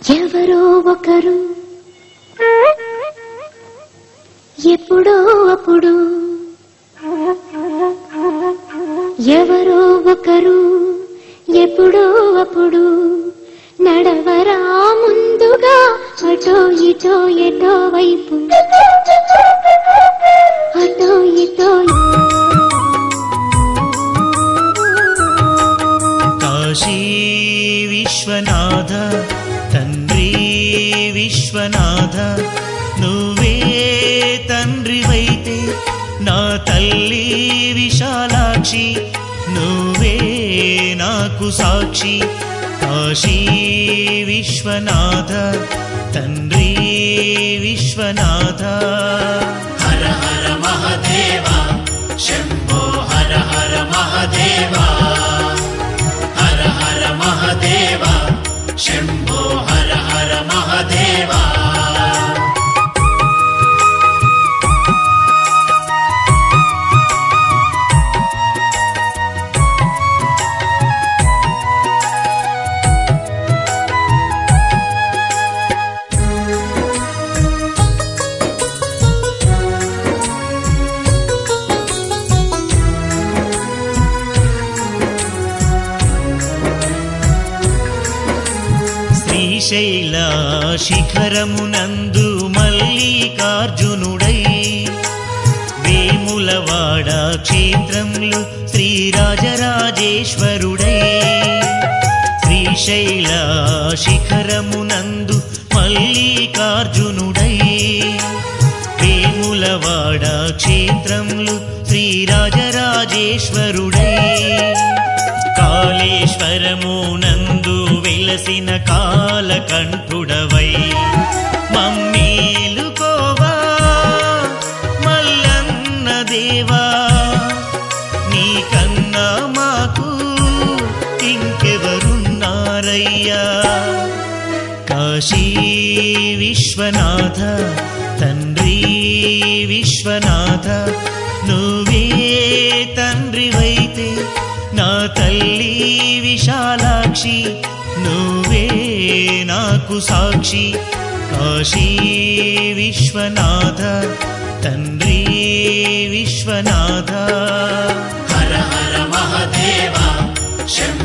ఎవరో ఒకరు ఎప్పుడో అప్పుడు ఎవరో ఒకరు ఎప్పుడో అప్పుడు నడవరా ముందుగా అటో ఇటో ఎటో వైపు అటో ఇటో కాశీ విశ్వనాథ తండ్రి విశ్వనాథ నువ్వే తండ్రివైతే నా తల్లి విశాలాక్షి నువ్వే నాకు సాక్షి కాశీ విశ్వనాథ తండ్రి విశ్వనాథ హర హర మహాదేవ శంభో హర హర మహాదేవ హర హర మహాదేవ శంభో హర హర మహాదేవ శ్రీశైల శిఖరమునందు మల్లికార్జునుడై వేములవాడ క్షేత్రంలో శ్రీరాజరాజేశ్వరుడై శ్రీశైల శిఖరమునందు మల్లికార్జునుడై వేములవాడ క్షేత్రంలో శ్రీరాజరాజేశ్వరుడై కాళేశ్వరమునందు వెలసిన కాలకంఠుడవై మమ్మేలుకోవా మల్లన్న దేవా నీకన్నా మాకు ఇంకెవరున్నారయ్యా కాశీ విశ్వనాథ తండ్రి విశ్వనాథ నువ్వే తండ్రివైతే నా తల్లి విశాలాక్షి నువ్వే నాకు సాక్షి కాశీ విశ్వనాథ తండ్రి విశ్వనాథ హర హర మహాదేవ శంభో